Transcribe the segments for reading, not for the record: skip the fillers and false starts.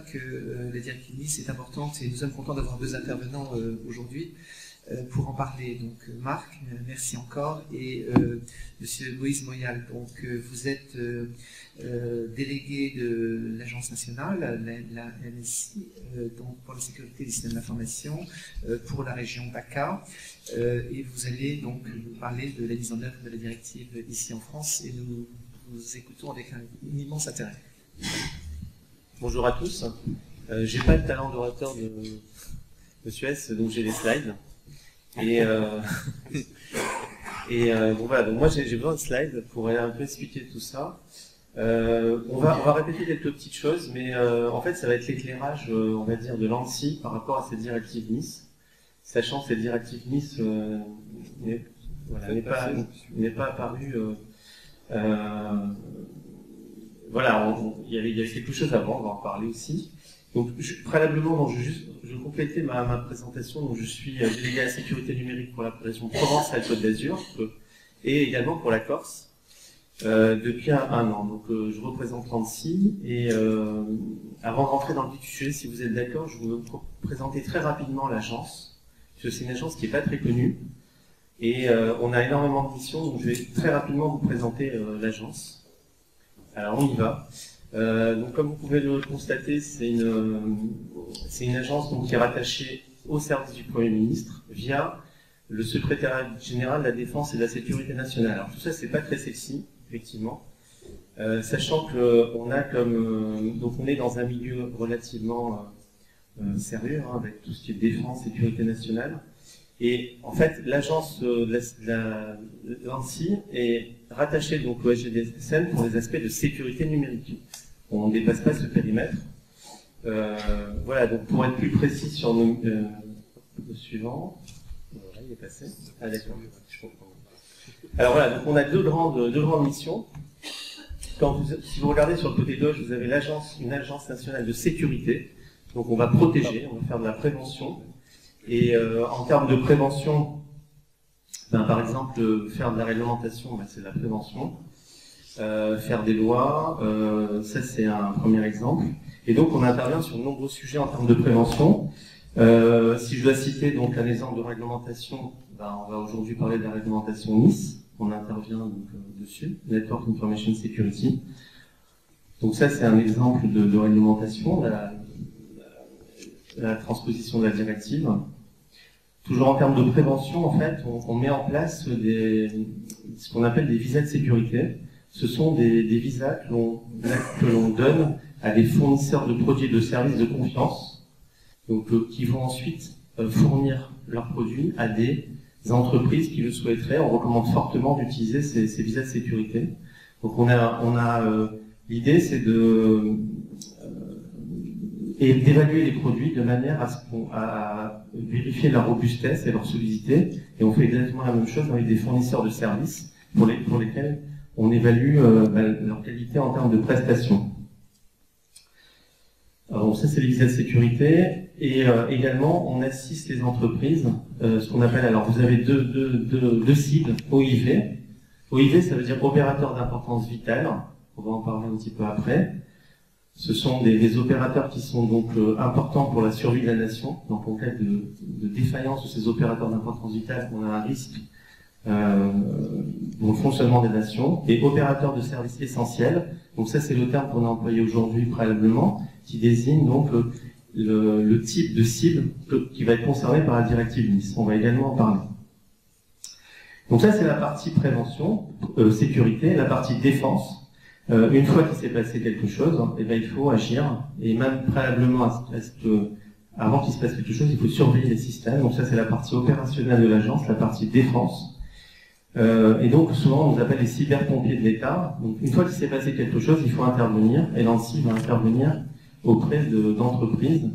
que la directive Nice est importante et nous sommes contents d'avoir deux intervenants aujourd'hui pour en parler. Donc Marc, merci encore, et Monsieur Moïse Moyal. Donc vous êtes délégué de l'Agence nationale, la NSI, donc pour la sécurité des systèmes d'information pour la région PACA, et vous allez donc nous parler de la mise en œuvre de la directive ici en France, et nous vous écoutons avec un immense intérêt. Bonjour à tous. J'ai pas le talent d'orateur de Monsieur S, donc j'ai les slides. Et bon, voilà, donc moi j'ai besoin de slides pour un peu expliquer tout ça. On va répéter quelques petites choses, mais en fait ça va être l'éclairage, on va dire, de l'ANSSI par rapport à cette directive Nice, sachant que cette directive Nice n'est pas apparue. Voilà, il y avait quelque chose avant, on va en parler aussi. Donc, préalablement, donc, je vais compléter ma présentation. Donc, je suis délégué à la sécurité numérique pour la région Provence-Alpes-Côte d'Azur et également pour la Corse depuis un an. Donc, je représente l'ANSSI et avant de rentrer dans le vif du sujet, si vous êtes d'accord, je vais vous présenter très rapidement l'agence, parce que c'est une agence qui n'est pas très connue et on a énormément de missions. Donc, je vais très rapidement vous présenter l'agence. Alors, on y va. Donc, comme vous pouvez le constater, c'est une agence donc, qui est rattachée au service du Premier ministre via le secrétariat général de la Défense et de la Sécurité nationale. Alors tout ça, c'est pas très sexy, effectivement, sachant que on a donc on est dans un milieu relativement sérieux, hein, avec tout ce qui est défense, sécurité nationale. Et en fait, l'agence l'ANSSI est rattachée donc au SGDSN pour les aspects de sécurité numérique. On ne dépasse pas ce périmètre. Voilà, donc pour être plus précis sur le suivant. Voilà, il est passé. Ah d'accord, je comprends. Alors voilà, donc on a deux grandes missions. Si vous regardez sur le côté gauche, vous avez une agence nationale de sécurité. Donc on va protéger, on va faire de la prévention. Et en termes de prévention, par exemple, faire de la réglementation, c'est de la prévention. Faire des lois, ça c'est un premier exemple. Et donc on intervient sur de nombreux sujets en termes de prévention. Si je dois citer donc un exemple de réglementation, on va aujourd'hui parler de la réglementation Nice. On intervient donc dessus, Network Information Security. Donc ça c'est un exemple de réglementation, la transposition de la directive. Toujours en termes de prévention, en fait, on met en place ce qu'on appelle des visas de sécurité. Ce sont des visas que l'on donne à des fournisseurs de produits et de services de confiance, donc qui vont ensuite fournir leurs produits à des entreprises qui le souhaiteraient. On recommande fortement d'utiliser ces visas de sécurité. Donc l'idée c'est d'évaluer les produits de manière à vérifier leur robustesse et leur solidité. Et on fait exactement la même chose avec des fournisseurs de services pour lesquels on évalue leur qualité en termes de prestations. Alors ça c'est les visas de sécurité, et également on assiste les entreprises, ce qu'on appelle, alors vous avez deux cibles, OIV. OIV ça veut dire opérateur d'importance vitale, on va en parler un petit peu après. Ce sont des opérateurs qui sont donc importants pour la survie de la nation. Donc en cas de défaillance de ces opérateurs d'importance vitale, on a un risque pour le fonctionnement des nations. Et opérateurs de services essentiels, donc ça c'est le terme qu'on a employé aujourd'hui préalablement, qui désigne donc le type de cible qui va être concerné par la directive Nice. On va également en parler. Donc ça c'est la partie prévention, sécurité, la partie défense. Une fois qu'il s'est passé quelque chose, il faut agir, et même préalablement avant qu'il se passe quelque chose, il faut surveiller les systèmes. Donc ça c'est la partie opérationnelle de l'agence, la partie défense. Et donc souvent on nous appelle les cyberpompiers de l'État. Donc une fois qu'il s'est passé quelque chose, il faut intervenir, et l'ANSSI va intervenir auprès d'entreprises.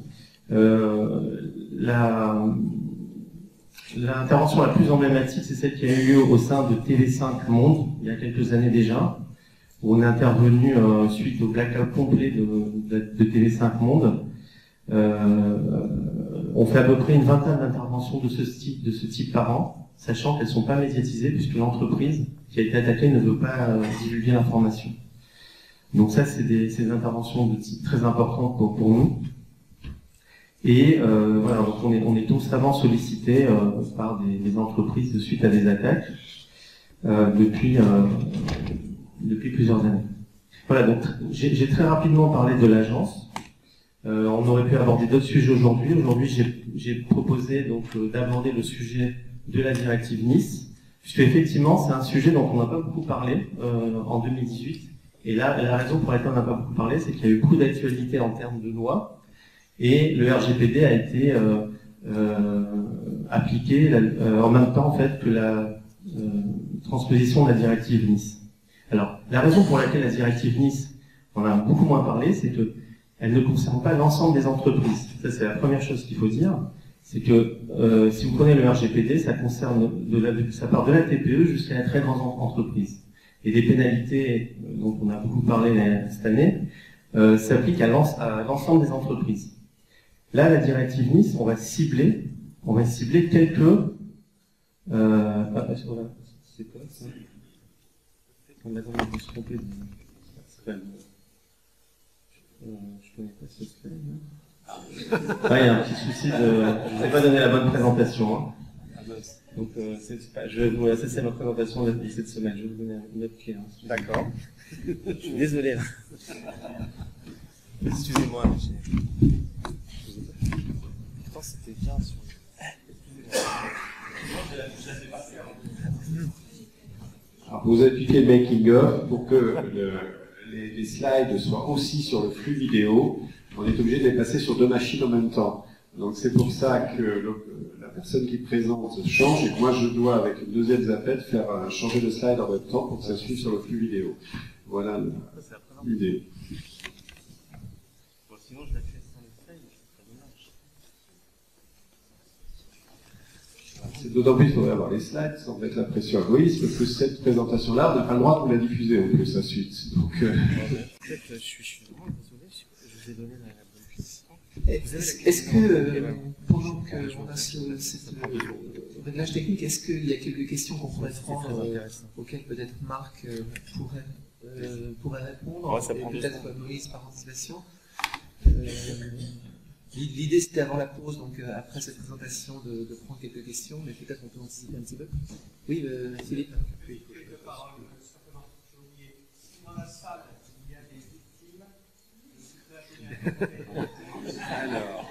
L'intervention la plus emblématique, c'est celle qui a eu lieu au sein de TV5 Monde, il y a quelques années déjà, où on est intervenu suite au blackout complet de TV5 Monde. On fait à peu près une vingtaine d'interventions de ce type par an, sachant qu'elles ne sont pas médiatisées puisque l'entreprise qui a été attaquée ne veut pas divulguer l'information. Donc ça, c'est des interventions de type très importantes pour nous. Et voilà, donc on est constamment sollicités par des entreprises suite à des attaques depuis plusieurs années. Voilà, donc j'ai très rapidement parlé de l'agence. On aurait pu aborder d'autres sujets aujourd'hui. Aujourd'hui, j'ai proposé donc d'aborder le sujet de la directive Nice, puisque effectivement, c'est un sujet dont on n'a pas beaucoup parlé en 2018. Et là, la raison pour laquelle on n'a pas beaucoup parlé, c'est qu'il y a eu beaucoup d'actualité en termes de loi, et le RGPD a été appliqué en même temps en fait que la transposition de la directive Nice. Alors, la raison pour laquelle la directive Nice, on a beaucoup moins parlé, c'est que elle ne concerne pas l'ensemble des entreprises. Ça, c'est la première chose qu'il faut dire. C'est que si vous prenez le RGPD, ça concerne ça part de la TPE jusqu'à la très grande entreprise. Et des pénalités dont on a beaucoup parlé cette année s'appliquent à l'ensemble des entreprises. Là, la directive Nice, on va cibler quelques. Voilà, c'est quoi ça? On me se tromper. Je connais pas ce slide. Ah, il y a un petit souci de. Je vous ai pas donné la bonne présentation. Hein. Donc, ça c'est ma présentation de cette semaine. Je vais vous donner une autre clé. Hein. D'accord. Je suis désolé. Là. Excusez-moi. Pourtant, c'était bien sur. Alors, vous appliquez le making of pour que les slides soient aussi sur le flux vidéo. On est obligé de les passer sur deux machines en même temps. Donc c'est pour ça que la personne qui présente change et que moi je dois, avec une deuxième zapette, faire changer le slide en même temps pour que ça suive sur le flux vidéo. Voilà l'idée. Bon, sinon je la fais sans le slide, c'est très dommage. C'est d'autant plus qu'il faudrait avoir les slides sans mettre la pression à Moïse, parce que cette présentation-là, on n'a pas le droit de vous la diffuser en plus ensuite. Donc, peut-être, je suis vraiment désolé, je vous ai donné la bonne question. Est-ce que, pendant qu'on a ce réglage technique, est-ce qu'il y a quelques questions qu'on pourrait prendre auxquelles peut-être Marc pourrait répondre, et peut-être Moïse par anticipation? L'idée c'était avant la pause, donc après cette présentation, de prendre quelques questions, mais peut-être on peut anticiper un petit peu. Oui, Philippe. Quelques paroles, simplement, j'ai oublié. Si dans la salle, il y a des victimes, je suis très Alors,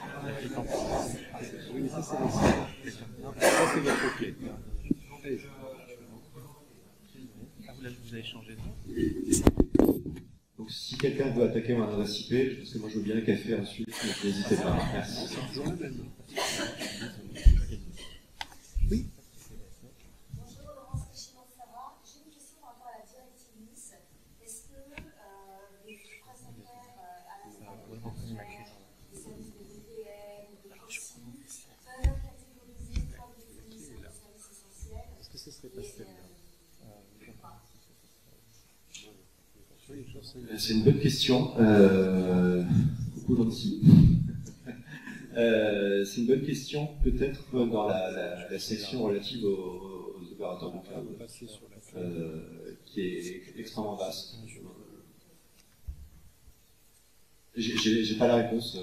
oui, mais ça c'est les slides. Ça c'est votre clé. Vous avez changé donc si quelqu'un veut attaquer mon adresse IP, parce que moi je veux bien un café ensuite, donc n'hésitez pas. Merci. Oui. Bonjour Laurence Richimond-Savant, j'ai une question par rapport à la directive Nice. Est-ce que les prestataires à la des services de VPN, de proxy, peuvent catégoriser comme des fournisseurs de services essentiels? Est-ce que ce serait pas celle-là? C'est une bonne question. Beaucoup gentil. C'est une bonne question, peut-être dans la section relative aux opérateurs de cloud, qui est extrêmement vaste. J'ai pas la réponse.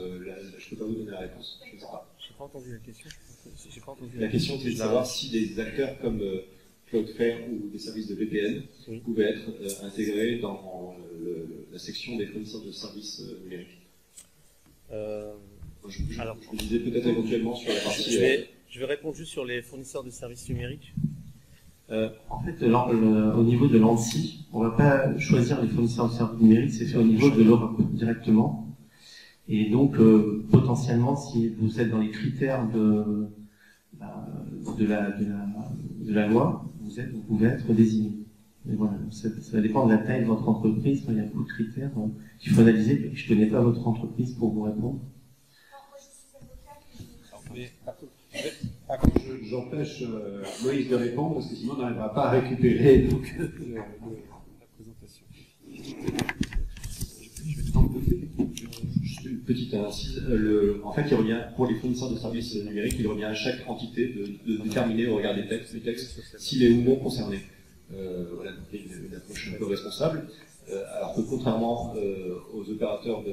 Je peux pas vous donner la réponse. Je ne sais pas. J'ai pas entendu la question. La question, c'est de savoir si des acteurs comme Cloudflare ou des services de VPN pouvaient être intégrés dans la section des fournisseurs de services numériques. Je disais peut-être éventuellement sur la partie... Je vais répondre juste sur les fournisseurs de services numériques. En fait, au niveau de l'ANSSI, on ne va pas choisir les fournisseurs de services numériques, c'est fait au niveau de l'Europe directement. Et donc, potentiellement, si vous êtes dans les critères de la loi, vous pouvez être désigné. Mais voilà, ça dépend de la taille de votre entreprise. Il y a beaucoup de critères qu'il faut analyser. Je ne connais pas votre entreprise pour vous répondre. Par contre, j'empêche Moïse de répondre parce que sinon on n'arrivera pas à récupérer donc, la présentation. Juste une petite incise. En fait, il revient, pour les fournisseurs de services numériques, il revient à chaque entité de déterminer au regard des textes s'il est ou non concerné. Voilà, donc il y a une approche un peu responsable. Alors que contrairement aux opérateurs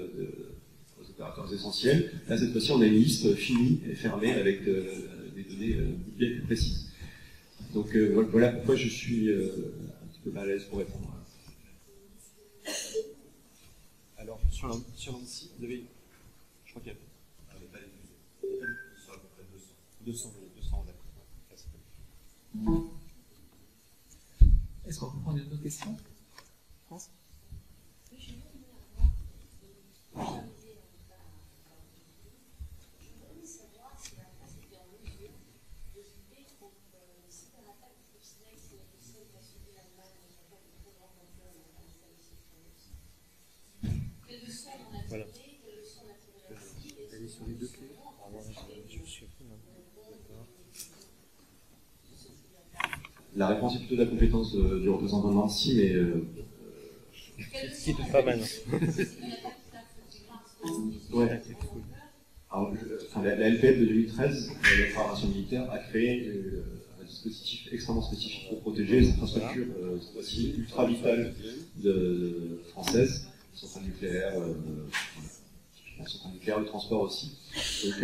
aux opérateurs essentiels, là cette fois-ci on a une liste finie et fermée avec des données bien plus précises. Donc voilà pourquoi je suis un petit peu mal à l'aise pour répondre. Alors, sur l'ANSSI, vous avez. Je crois qu'il y a. On n'est pas les 200, d'accord. Est-ce qu'on peut prendre une autre question, France? Voilà. Elle est sur les deux clés. Je suis La réponse est plutôt de la compétence du représentant de l'ANSSI, mais ce qui est pas mal. ouais. Alors, la LPF de 2013, la déclaration militaire, a créé un dispositif extrêmement spécifique pour protéger les infrastructures cette fois-ci ultra vitales françaises, centrales nucléaires, le transport aussi. Donc,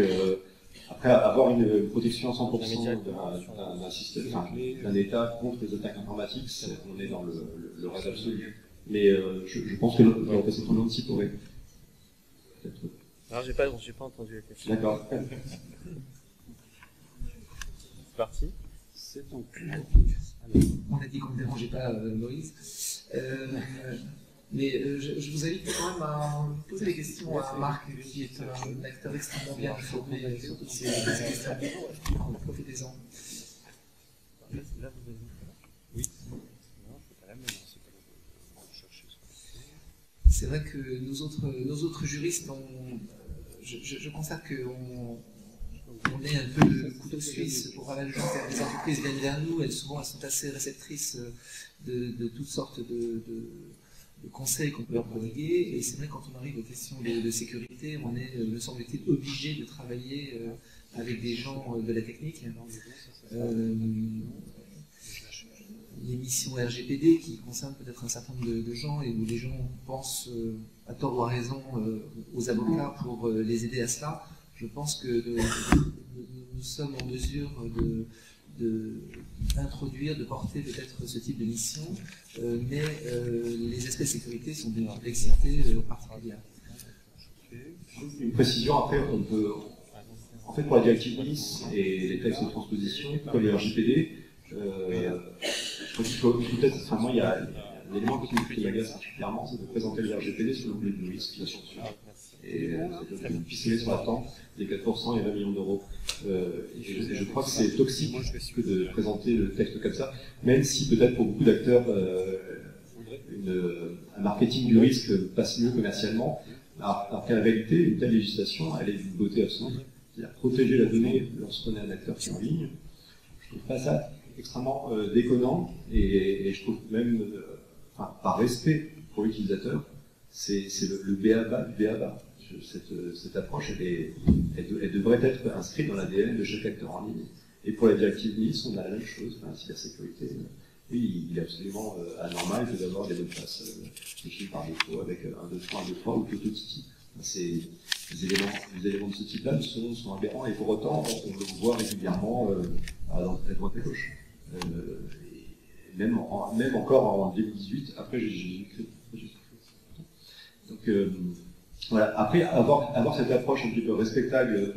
après avoir une protection à 100% d'un système, d'un État contre les attaques informatiques, on est dans le rêve absolu. Mais je pense que le représentant de l'ANSSI pourrait peut-être. Alors j'ai pas entendu la question. D'accord. C'est parti. C'est ton On a dit qu'on ne dérangeait pas Moïse. Mais je vous invite quand même à poser des questions à Marc, qui est un acteur extrêmement bien informé sur toutes ces questions. Profitez-en. Là, vous avez. Oui. Non, c'est pas la même. C'est pas le. On chercher ce. C'est vrai que nos autres juristes, je constate qu'on est un peu le couteau suisse pour pas mal de gens. Les entreprises viennent vers nous, elles sont assez réceptrices de toutes sortes de conseils qu'on peut leur prodiguer. Et c'est vrai, quand on arrive aux questions de sécurité, on est, me semble-t-il, obligé de travailler avec des gens de la technique. Les missions RGPD qui concernent peut-être un certain nombre de gens et où les gens pensent à tort ou à raison aux avocats pour les aider à cela. Je pense que nous sommes en mesure d'introduire, de porter peut-être ce type de mission, mais les aspects de sécurité sont d'une complexité particulière. Une précision, après, on peut. En fait, pour la directive Nice et les textes de transposition, comme les RGPD, je crois qu'il faut peut-être. Enfin, moi, il y a un élément qui m'agace particulièrement, c'est de présenter les RGPD sous l'angle du risque, la censure. Et de pisser sur la tente des 4% et 20 millions d'euros. Je crois que c'est toxique que de présenter le texte comme ça, même si peut-être pour beaucoup d'acteurs, un marketing du risque passe mieux commercialement, alors qu'en réalité, une telle législation, elle est d'une beauté absolue. C'est-à-dire protéger la donnée lorsqu'on est un acteur qui est en ligne. Je trouve pas ça extrêmement déconnant, et je trouve même, par respect pour l'utilisateur, c'est le b.a.-ba du b.a.-ba. Cette approche, elle devrait être inscrite dans l'ADN de chaque acteur en ligne. Et pour la directive Nice, on a la même chose, la cybersécurité. Oui, il est absolument anormal que d'avoir des mots de passe définis par défaut avec 1, 2, 3, 1, 2, 3 ou Tototiti. Les éléments de ce type-là sont aberrants, et pour autant, on le voit régulièrement à droite et à gauche. Même encore en 2018, après j'ai écrit. Donc, voilà. Après, avoir cette approche un petit peu respectable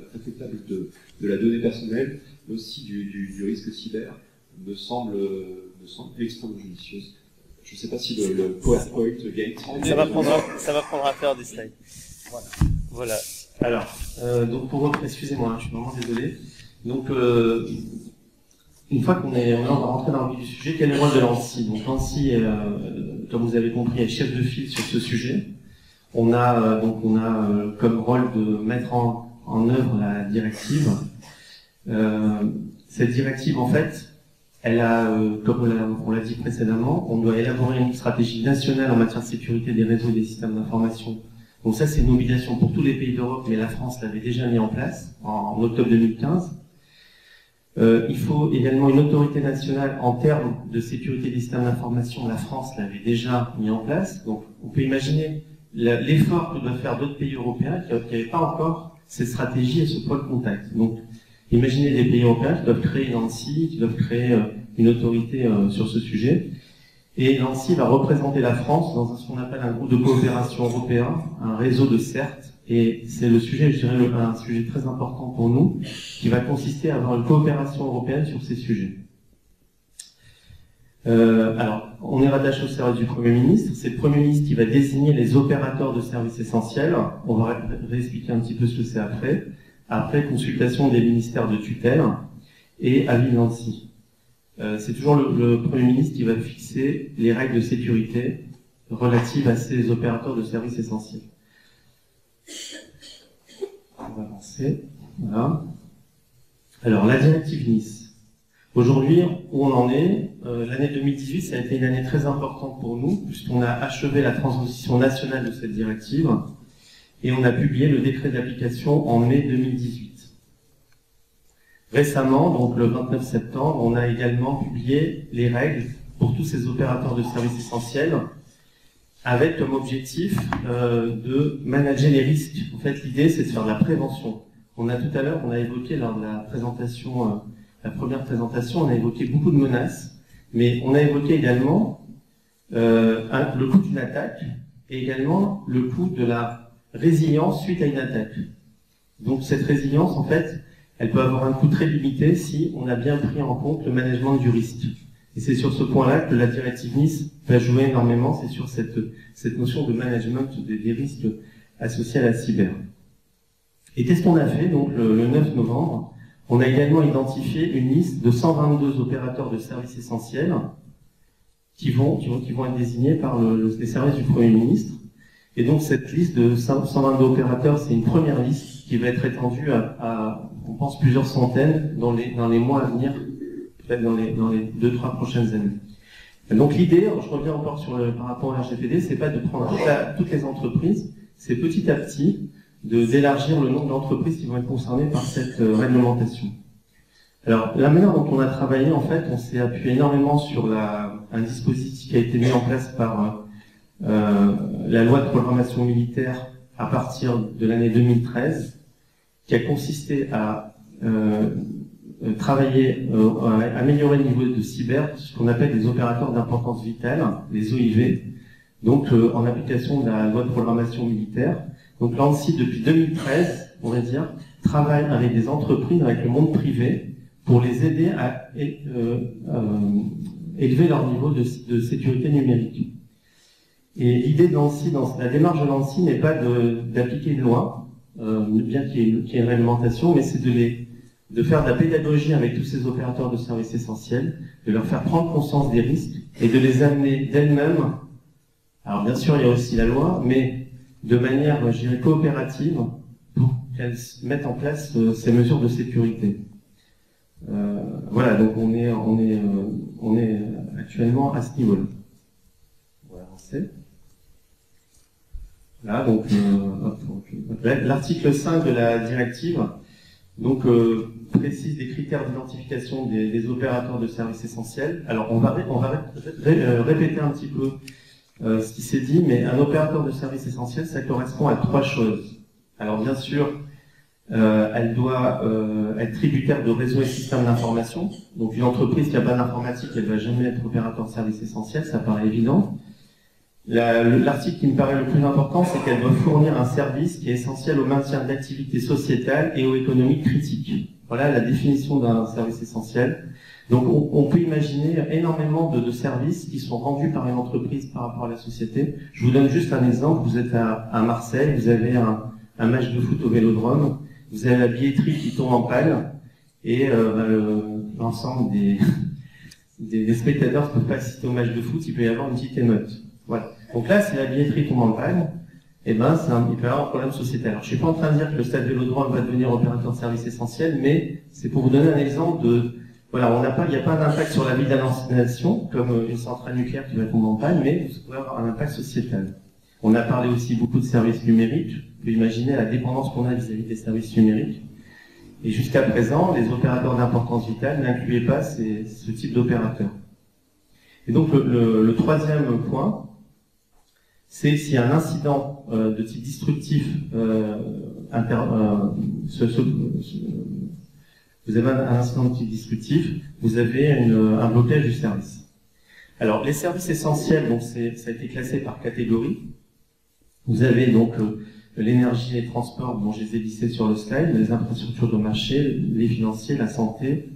de la donnée personnelle, mais aussi du risque cyber, me semble extrêmement judicieuse. Je ne sais pas si le PowerPoint Gate... Ça va prendre à faire des slides. Voilà. Alors, donc excusez-moi, je suis vraiment désolé. Donc, une fois qu'on va rentrer dans le vif du sujet, quel est le rôle de l'ANSSI? Donc l'ANSSI, comme vous avez compris, est chef de file sur ce sujet. On a comme rôle de mettre en œuvre la directive. Cette directive, en fait, elle a, comme on l'a dit précédemment, on doit élaborer une stratégie nationale en matière de sécurité des réseaux et des systèmes d'information. Donc ça, c'est une obligation pour tous les pays d'Europe, mais la France l'avait déjà mis en place en octobre 2015. Il faut également une autorité nationale en termes de sécurité des systèmes d'information. La France l'avait déjà mis en place. Donc, on peut imaginer l'effort que doivent faire d'autres pays européens qui n'avaient pas encore cette stratégie et ce pôle contact. Donc, imaginez des pays européens qui doivent créer l'ANSSI, qui doivent créer une autorité sur ce sujet. Et l'ANSSI va représenter la France dans ce qu'on appelle un groupe de coopération européen, un réseau de CERT. Et c'est le sujet, je dirais, un sujet très important pour nous, qui va consister à avoir une coopération européenne sur ces sujets. Alors, on est rattaché au service du Premier ministre. C'est le Premier ministre qui va désigner les opérateurs de services essentiels. On va réexpliquer un petit peu ce que c'est après. Après consultation des ministères de tutelle et avis de l'ANSSI. C'est toujours le Premier ministre qui va fixer les règles de sécurité relatives à ces opérateurs de services essentiels. On va avancer. Voilà. Alors, la directive Nice. Aujourd'hui, où on en est, l'année 2018, ça a été une année très importante pour nous, puisqu'on a achevé la transposition nationale de cette directive, et on a publié le décret d'application en mai 2018. Récemment, donc le 29 septembre, on a également publié les règles pour tous ces opérateurs de services essentiels, avec comme objectif de manager les risques. En fait, l'idée, c'est de faire de la prévention. Tout à l'heure, on a évoqué lors de la présentation, la première présentation, on a évoqué beaucoup de menaces, mais on a évoqué également le coût d'une attaque et également le coût de la résilience suite à une attaque. Donc cette résilience, en fait, elle peut avoir un coût très limité si on a bien pris en compte le management du risque. Et c'est sur ce point-là que la directive Nice va jouer énormément, c'est sur cette notion de management des risques associés à la cyber. Et qu'est-ce qu'on a fait donc le 9 novembre? On a également identifié une liste de 122 opérateurs de services essentiels qui vont être désignés par les services du Premier ministre. Et donc cette liste de 122 opérateurs, c'est une première liste qui va être étendue à on pense, plusieurs centaines dans les mois à venir, peut-être dans les 2-3 prochaines années. Donc l'idée, je reviens encore par rapport au RGPD, c'est pas de prendre toutes les entreprises, c'est petit à petit d'élargir le nombre d'entreprises qui vont être concernées par cette réglementation. Alors la manière dont on a travaillé, en fait, on s'est appuyé énormément sur un dispositif qui a été mis en place par la loi de programmation militaire à partir de l'année 2013, qui a consisté à travailler, à améliorer le niveau de cyber, ce qu'on appelle des opérateurs d'importance vitale, les OIV, donc en application de la loi de programmation militaire. Donc l'ANSSI, depuis 2013, on va dire, travaille avec des entreprises, avec le monde privé, pour les aider à élever leur niveau de sécurité numérique. Et l'idée de l'ANSSI, dans la démarche de l'ANSSI, n'est pas d'appliquer une loi, bien qu'il y ait une réglementation, mais c'est de faire de la pédagogie avec tous ces opérateurs de services essentiels, de leur faire prendre conscience des risques et de les amener d'elles-mêmes. Alors bien sûr, il y a aussi la loi, mais de manière, je dirais, coopérative pour qu'elles mettent en place ces mesures de sécurité. Voilà, donc on est actuellement à ce niveau-là. On va avancer. Là, donc, l'article 5 de la directive donc, précise des critères d'identification des opérateurs de services essentiels. Alors, on va répéter un petit peu ce qui s'est dit, mais un opérateur de services essentiels, ça correspond à 3 choses. Alors, bien sûr, elle doit être tributaire de réseaux et systèmes d'information. Donc, une entreprise qui n'a pas d'informatique, elle ne va jamais être opérateur de services essentiels, ça paraît évident. L'article qui me paraît le plus important, c'est qu'elle doit fournir un service qui est essentiel au maintien de l'activité sociétale et aux économies critiques. Voilà la définition d'un service essentiel. Donc on peut imaginer énormément de services qui sont rendus par une entreprise par rapport à la société. Je vous donne juste un exemple. Vous êtes à Marseille, vous avez un match de foot au Vélodrome, vous avez la billetterie qui tombe en panne et l'ensemble des spectateurs ne peuvent pas assister au match de foot, il peut y avoir une petite émeute. Voilà. Donc là, si la billetterie tombe en panne, il peut y avoir un problème sociétal. Alors, je suis pas en train de dire que le stade Vélodrome va devenir opérateur de service essentiel, mais c'est pour vous donner un exemple voilà, il n'y a pas d'impact sur la vie de la nation, comme une centrale nucléaire qui va tomber en panne, mais vous pouvez avoir un impact sociétal. On a parlé aussi beaucoup de services numériques. Vous pouvez imaginer la dépendance qu'on a vis-à-vis des services numériques. Et jusqu'à présent, les opérateurs d'importance vitale n'incluaient pas ce type d'opérateurs. Et donc le troisième point, c'est s'il y a un incident de type destructif, vous avez un incident de type destructif, vous avez un blocage du service. Alors les services essentiels, donc ça a été classé par catégorie. Vous avez donc l'énergie, les transports, dont je les ai lissés sur le slide, les infrastructures de marché, les financiers, la santé,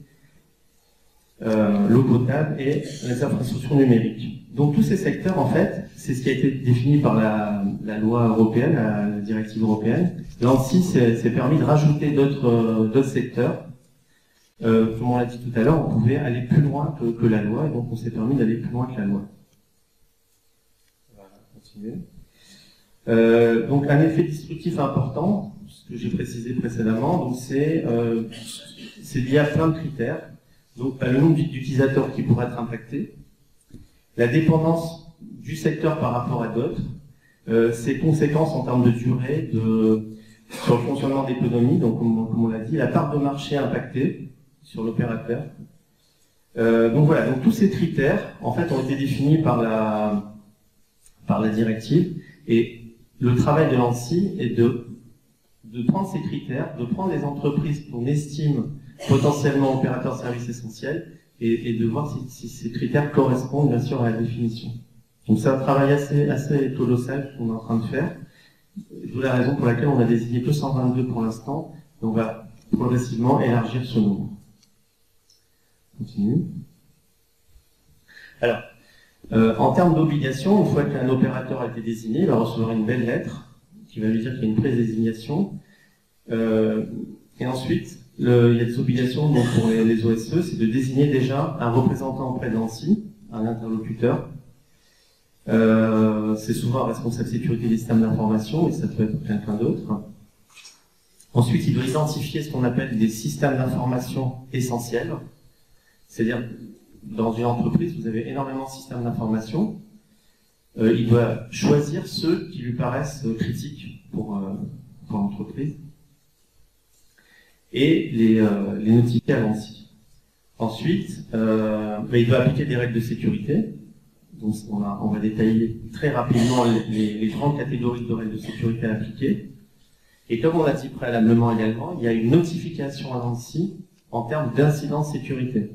l'eau potable et les infrastructures numériques. Donc tous ces secteurs, en fait, c'est ce qui a été défini par la loi européenne, la directive européenne. L'ANSSI s'est permis de rajouter d'autres secteurs. Comme on l'a dit tout à l'heure, on pouvait aller plus loin que la loi, et donc on s'est permis d'aller plus loin que la loi. On va continuer. Donc un effet destructif important, ce que j'ai précisé précédemment, donc c'est lié à plein de critères. Donc le nombre d'utilisateurs qui pourraient être impactés, la dépendance du secteur par rapport à d'autres, ses conséquences en termes de durée, sur le fonctionnement de l'économie, donc comme on l'a dit, la part de marché impactée sur l'opérateur. Donc voilà, donc tous ces critères en fait ont été définis par la directive, et le travail de l'ANSSI est de prendre ces critères, de prendre les entreprises qu'on estime potentiellement opérateurs de services essentiels et de voir si ces critères correspondent bien sûr à la définition. Donc c'est un travail assez colossal qu'on est en train de faire. D'où la raison pour laquelle on a désigné que 122 pour l'instant, et on va progressivement élargir ce nombre. On continue. Alors, en termes d'obligation, une fois qu'un opérateur a été désigné, il va recevoir une belle lettre qui va lui dire qu'il y a une prédésignation. Et ensuite, il y a des obligations donc, pour les OSE, c'est de désigner déjà un représentant auprès de l'ANSSI, un interlocuteur. C'est souvent un responsable sécurité des systèmes d'information, mais ça peut être quelqu'un d'autre. Ensuite, il doit identifier ce qu'on appelle des systèmes d'information essentiels. C'est-à-dire, dans une entreprise, vous avez énormément de systèmes d'information. Il doit choisir ceux qui lui paraissent critiques pour l'entreprise et les notifier à l'ANSSI. Ensuite, il doit appliquer des règles de sécurité. Donc, on va détailler très rapidement les grandes catégories de règles de sécurité à appliquer. Et comme on l'a dit préalablement également, il y a une notification à l'ANSSI en termes d'incident de sécurité.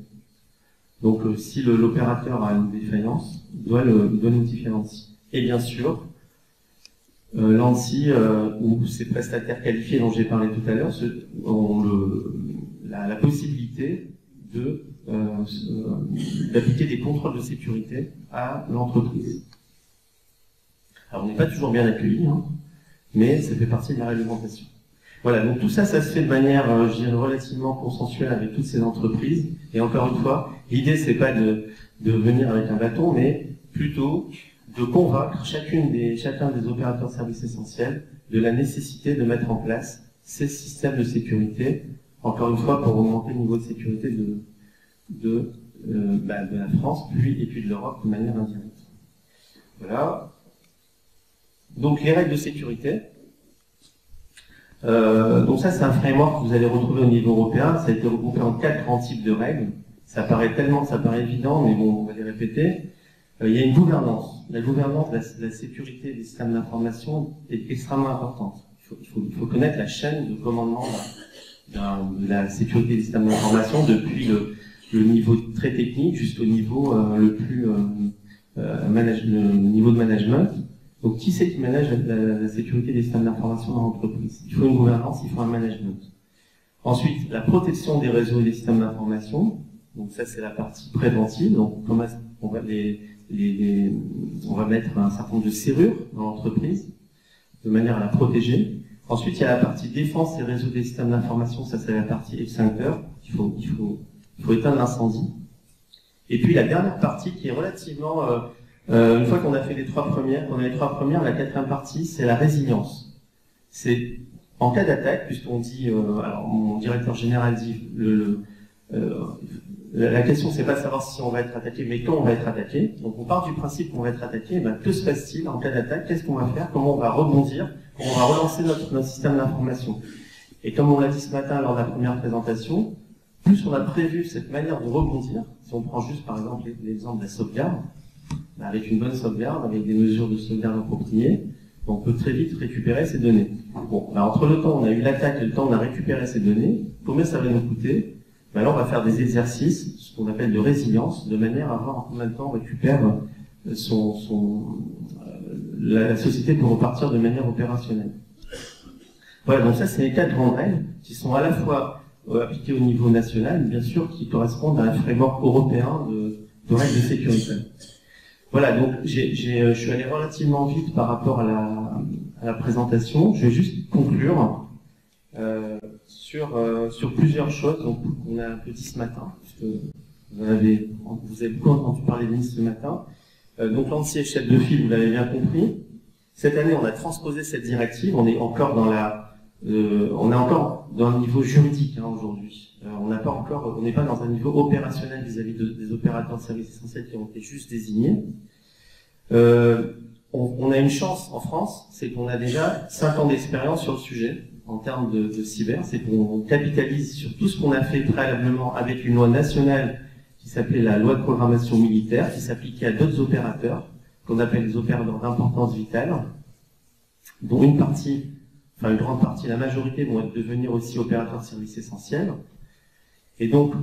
Donc, si l'opérateur a une défaillance, il doit notifier à l'ANSSI. Et bien sûr, l'ANSSI ou ses prestataires qualifiés dont j'ai parlé tout à l'heure ont la possibilité d'appliquer des contrôles de sécurité à l'entreprise. Alors, on n'est pas toujours bien accueillis, hein, mais ça fait partie de la réglementation. Voilà, donc tout ça, ça se fait de manière, je dirais, relativement consensuelle avec toutes ces entreprises. Et encore une fois, l'idée, c'est pas de venir avec un bâton, mais plutôt de convaincre chacun des opérateurs de services essentiels de la nécessité de mettre en place ces systèmes de sécurité, encore une fois, pour augmenter le niveau de sécurité de la France, et puis de l'Europe de manière indirecte. Voilà. Donc les règles de sécurité. Donc ça, c'est un framework que vous allez retrouver au niveau européen. Ça a été regroupé en 4 grands types de règles. Ça paraît évident, mais bon, on va les répéter. Il y a une gouvernance. La gouvernance de la sécurité des systèmes d'information est extrêmement importante. Il faut connaître la chaîne de commandement de la sécurité des systèmes d'information depuis le niveau très technique jusqu'au niveau le niveau de management. Donc, qui c'est qui manage la sécurité des systèmes d'information dans l'entreprise? Il faut une gouvernance, il faut un management. Ensuite, la protection des réseaux et des systèmes d'information. Donc, ça, c'est la partie préventive. Donc, on va mettre un certain nombre de serrures dans l'entreprise de manière à la protéger. Ensuite, il y a la partie défense des réseaux des systèmes d'information. Ça, c'est la partie extincteur. Il faut éteindre l'incendie. Et puis, la dernière partie qui est relativement... une fois qu'on a fait les 3 premières, la 4e partie, c'est la résilience. C'est en cas d'attaque, puisqu'on dit, alors mon directeur général dit, la question c'est pas de savoir si on va être attaqué, mais quand on va être attaqué. Donc on part du principe qu'on va être attaqué. Ben, que se passe-t-il en cas d'attaque? Qu'est-ce qu'on va faire? Comment on va rebondir? Comment on va relancer notre système d'information? Et comme on l'a dit ce matin lors de la première présentation, plus on a prévu cette manière de rebondir, si on prend juste par exemple l'exemple de la sauvegarde, avec une bonne sauvegarde, avec des mesures de sauvegarde appropriées, on peut très vite récupérer ces données. Bon, entre le temps où on a eu l'attaque et le temps où on a récupéré ces données, combien ça va nous coûter? Là, on va faire des exercices, ce qu'on appelle de résilience, de manière à voir en combien de temps on récupère la société pour repartir de manière opérationnelle. Voilà, donc ça, c'est les 4 grandes règles qui sont à la fois appliquées au niveau national, mais bien sûr qui correspondent à un framework européen de règles de sécurité. Voilà, donc je suis allé relativement vite par rapport à la présentation. Je vais juste conclure sur plusieurs choses qu'on a un peu dit ce matin, puisque vous avez beaucoup entendu parler de Nice ce matin. Donc l'ANSSI est chef de file, vous l'avez bien compris. Cette année, on a transposé cette directive. On est encore dans le niveau juridique aujourd'hui. On n'est pas dans un niveau opérationnel vis-à-vis des opérateurs de services essentiels qui ont été juste désignés. On a une chance en France, c'est qu'on a déjà 5 ans d'expérience sur le sujet en termes de cyber. C'est qu'on capitalise sur tout ce qu'on a fait préalablement avec une loi nationale qui s'appelait la loi de programmation militaire, qui s'appliquait à d'autres opérateurs, qu'on appelle les opérateurs d'importance vitale, dont une grande partie, la majorité vont devenir aussi opérateurs de services essentiels. Et donc,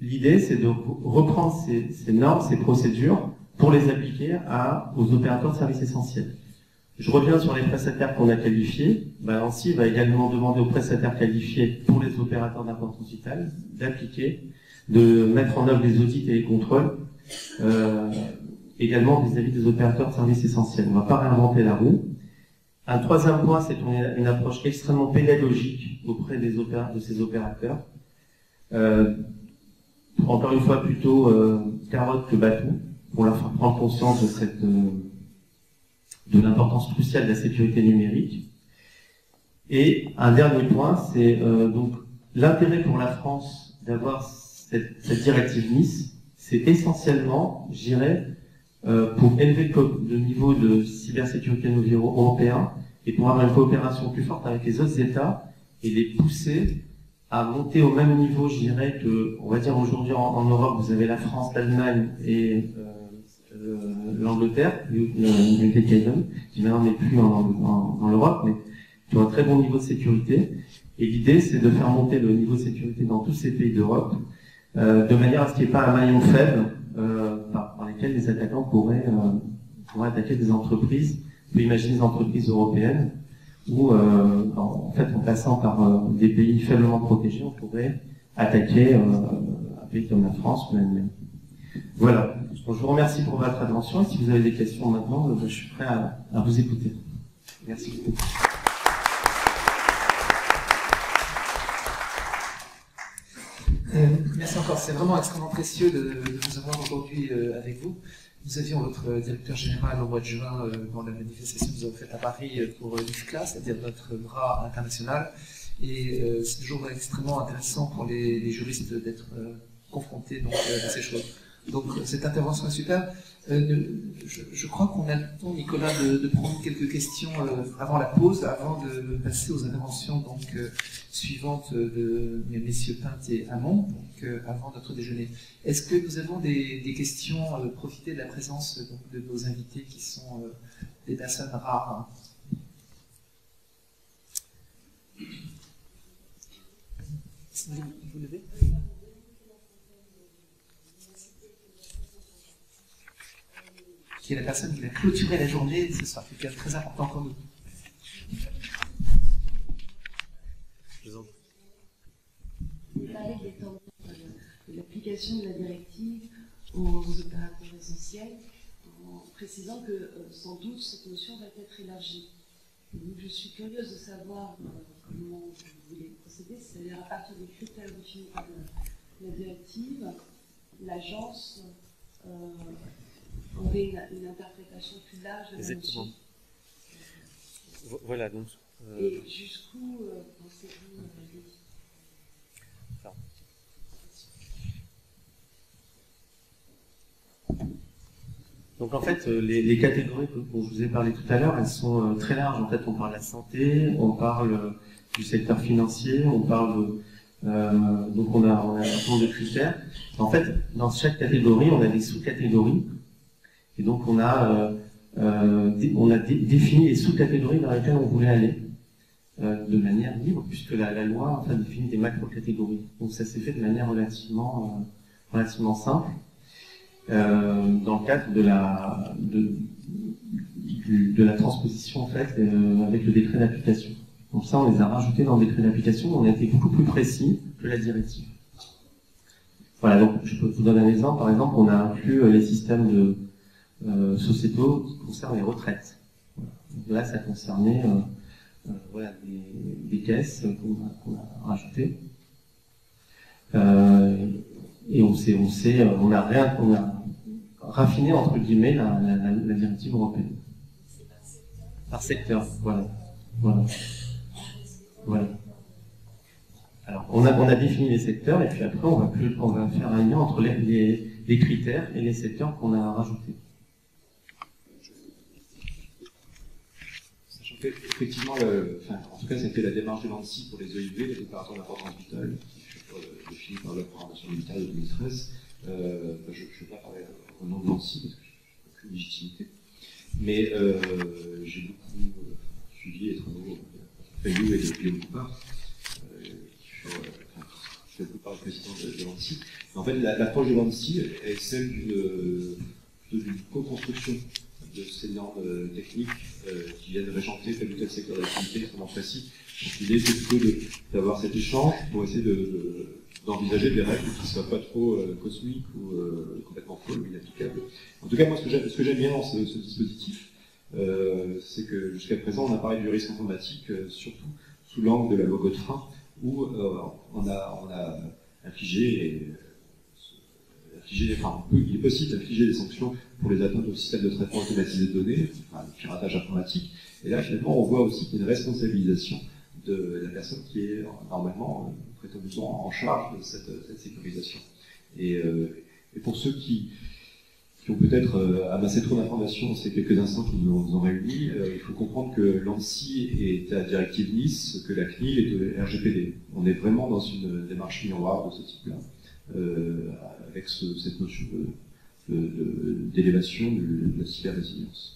l'idée, c'est de reprendre ces normes, ces procédures, pour les appliquer aux opérateurs de services essentiels. Je reviens sur les prestataires qu'on a qualifiés. l'ANSSI va également demander aux prestataires qualifiés pour les opérateurs d'importance vitale d'appliquer, de mettre en œuvre les audits et les contrôles, également vis-à-vis des opérateurs de services essentiels. On ne va pas réinventer la roue. Un troisième point, c'est qu'on a une approche extrêmement pédagogique auprès de ces opérateurs. Encore une fois, plutôt carotte que bâton, pour leur faire prendre conscience de l'importance cruciale de la sécurité numérique. Et un dernier point, c'est donc l'intérêt pour la France d'avoir cette directive Nice, c'est essentiellement, je dirais, pour élever le niveau de cybersécurité au niveau européen et pour avoir une coopération plus forte avec les autres États et les pousser à monter au même niveau, je dirais, que, on va dire aujourd'hui en Europe, vous avez la France, l'Allemagne et l'Angleterre, l'United Kingdom, qui maintenant n'est plus dans l'Europe, mais qui ont un très bon niveau de sécurité. Et l'idée, c'est de faire monter le niveau de sécurité dans tous ces pays d'Europe, de manière à ce qu'il n'y ait pas un maillon faible par lesquels les attaquants pourraient attaquer des entreprises. On peut imaginer des entreprises européennes où, en passant par des pays faiblement protégés, on pourrait attaquer un pays comme la France ou l'Allemagne. Voilà. Donc, je vous remercie pour votre attention. Et si vous avez des questions maintenant, je suis prêt à vous écouter. Merci beaucoup. Merci encore, c'est vraiment extrêmement précieux de vous avoir aujourd'hui avec vous. Nous avions votre directeur général au mois de juin dans la manifestation que nous avons faite à Paris pour l'IFCLA, c'est-à-dire notre bras international. Et c'est toujours extrêmement intéressant pour les juristes d'être confrontés donc, à ces choses. Donc cette intervention est super. Je crois qu'on a le temps, Nicolas, de prendre quelques questions avant la pause, avant de passer aux interventions donc, suivantes de messieurs Pinte et Hamon, donc avant notre déjeuner. Est-ce que nous avons des questions, profiter de la présence donc, de nos invités qui sont des personnes rares? Vous levez? Qui est la personne qui va clôturer la journée ce soir, c'est très important pour nous. Vous parlez de l'application de la directive aux opérateurs essentiels, en précisant que sans doute cette notion va être élargie. Donc, je suis curieuse de savoir comment vous voulez procéder, c'est-à-dire à partir des critères définis par la directive, l'agence aurait une interprétation plus large de la notion. Voilà, donc. Et jusqu'où pensez-vous aller? Donc en fait, les catégories dont je vous ai parlé tout à l'heure, elles sont très larges. En fait, on parle de la santé, on parle du secteur financier, on parle de, donc on a un certain nombre de critères. En fait, dans chaque catégorie, on a des sous-catégories, et donc on a défini les sous-catégories dans lesquelles on voulait aller de manière libre, puisque la loi enfin, définit des macro-catégories. Donc ça s'est fait de manière relativement simple, dans le cadre de la transposition en fait, avec le décret d'application. Donc ça, on les a rajoutés dans le décret d'application, on a été beaucoup plus précis que la directive. Voilà, donc je peux vous donner un exemple. Par exemple, on a inclus les systèmes sociétaux qui concernent les retraites. Voilà. Donc là, ça concernait voilà, des caisses qu'on a rajoutées. Et on a raffiné entre guillemets la directive européenne. Par secteur, voilà. Alors, on a défini les secteurs et puis après on va faire un lien entre les critères et les secteurs qu'on a rajoutés. Sachant qu'effectivement, en tout cas, c'était la démarche de l'ANSSI pour les EIV, les opérateurs d'importance vitale, qui furent définis par la programmation militaire de 2013. Je ne vais pas parler au nom de l'ANSSI parce que je n'ai aucune légitimité. Mais j'ai beaucoup suivi les travaux de Fayou et de Guillaume Coupard, qui fait beaucoup par le président de l'ANSSI. En fait, l'approche de l'ANSSI est celle d'une co-construction de ces normes techniques qui viennent régenter tel ou tel secteur d'activité extrêmement précis. Donc l'idée, c'est plutôt d'avoir cet échange pour essayer d'envisager des règles qui ne soient pas trop cosmiques ou complètement folles ou inapplicables. En tout cas, moi, ce que j'aime bien dans ce dispositif, c'est que jusqu'à présent, on a parlé du risque informatique, surtout sous l'angle de la loi Godefroy, où on a infligé, il est possible d'infliger des sanctions pour les atteintes au système de traitement automatisé de données, enfin, le piratage informatique. Et là, finalement, on voit aussi qu'il y a une responsabilisation de la personne qui est normalement prétendument en charge de cette sécurisation. Et pour ceux qui ont peut-être amassé trop d'informations ces quelques instants qui nous ont réunis, il faut comprendre que l'ANSSI est à directive Nice, que la CNIL est de RGPD. On est vraiment dans une démarche miroir de ce type-là, avec cette notion d'élévation de la cyber-résilience.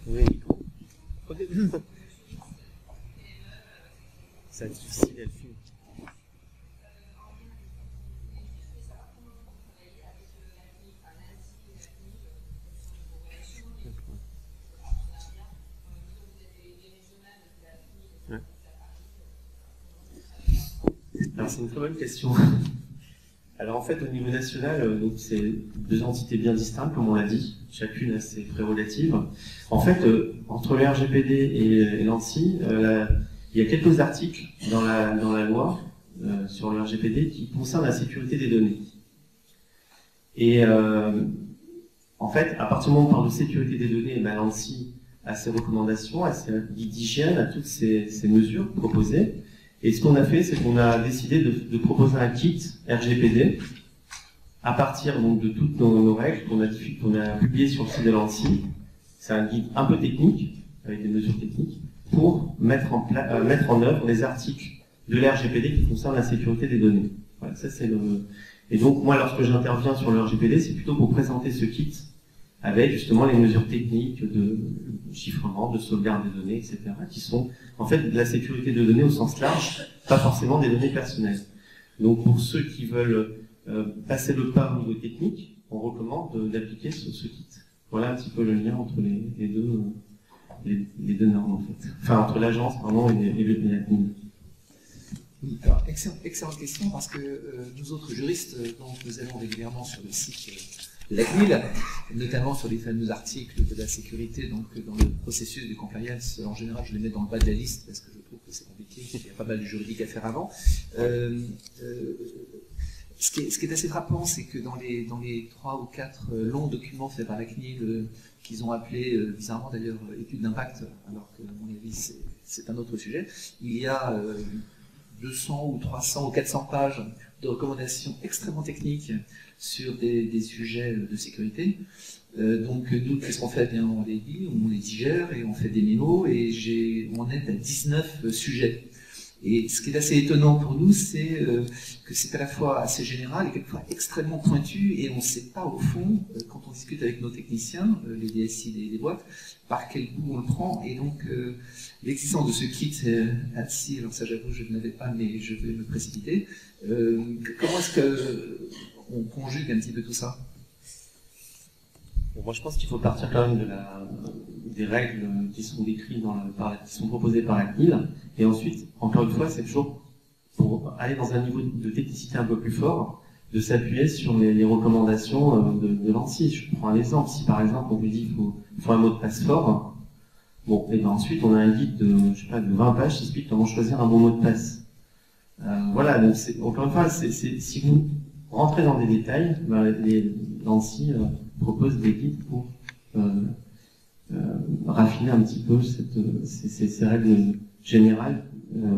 Oui. Ça va être difficile, elle filme. Ouais. Alors c'est une très bonne question. Alors en fait au niveau national, donc c'est deux entités bien distinctes comme on l'a dit, chacune a ses prérogatives. En fait, entre le RGPD et l'ANSSI, il y a quelques articles dans la loi sur le RGPD qui concernent la sécurité des données. Et en fait, à partir du moment où on parle de sécurité des données, l'ANSSI a ses recommandations, a ses guides d'hygiène, a toutes ces mesures proposées. Et ce qu'on a fait, c'est qu'on a décidé de proposer un kit RGPD à partir donc, de toutes nos règles qu'on a publiées sur le site de l'ANSSI. C'est un guide un peu technique, avec des mesures techniques, pour mettre en œuvre les articles de l'RGPD qui concernent la sécurité des données. Voilà, ça c'est Et donc moi, lorsque j'interviens sur le RGPD, c'est plutôt pour présenter ce kit avec justement les mesures techniques de chiffrement, de sauvegarde des données, etc., qui sont en fait de la sécurité de données au sens large, pas forcément des données personnelles. Donc pour ceux qui veulent passer le pas au niveau technique, on recommande d'appliquer ce kit. Voilà un petit peu le lien entre les deux normes en fait. Enfin entre l'agence pardon et la CNIL. Alors, excellente question parce que nous autres juristes, donc, nous allons régulièrement sur le site de la CNIL, notamment sur les fameux articles de la sécurité, donc dans le processus du compliance, en général je les mets dans le bas de la liste parce que je trouve que c'est compliqué, il y a pas mal de juridique à faire avant. Ce qui est assez frappant, c'est que dans les 3 ou 4 longs documents faits par la CNIL, qu'ils ont appelé, bizarrement d'ailleurs, études d'impact, alors que à mon avis c'est un autre sujet, il y a 200 ou 300 ou 400 pages de recommandations extrêmement techniques sur des sujets de sécurité. Donc nous, qu'est-ce qu'on fait? Eh bien, on les lit, on les digère et on fait des mémos, et on est à 19 sujets. Et ce qui est assez étonnant pour nous, c'est que c'est à la fois assez général et quelquefois extrêmement pointu, et on ne sait pas au fond, quand on discute avec nos techniciens, les DSI des boîtes, par quel bout on le prend. Et donc l'existence de ce kit ATSI, alors ça j'avoue je ne l'avais pas, mais je vais me précipiter. Comment est-ce qu'on conjugue un petit peu tout ça? Bon, moi je pense qu'il faut partir quand même des règles qui sont décrites qui sont proposées par la CNIL, et ensuite, encore une fois, c'est toujours pour aller dans un niveau de technicité un peu plus fort, de s'appuyer sur les recommandations de l'ANSSI. Je prends un exemple. Si par exemple on vous dit qu'il faut un mot de passe fort, bon, et bien ensuite on a un guide de 20 pages qui explique comment choisir un bon mot de passe. Voilà, donc encore une fois, si vous rentrez dans des détails, l'ANSSI propose des guides pour raffiner un petit peu ces règles générales,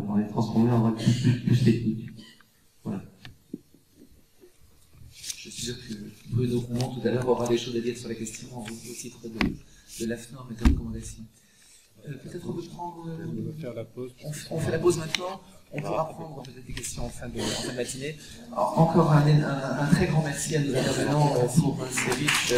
pour les transformer en règles plus techniques. Voilà. Je suis sûr que Bruno Roumont tout à l'heure aura des choses à dire sur la question au titre de l'AFNOR et des recommandations. Peut-être on peut prendre... On va faire la pause. On fait la pause maintenant. On pourra prendre peut-être des questions en fin de matinée. Encore un très grand merci à nos intervenants pour ces riches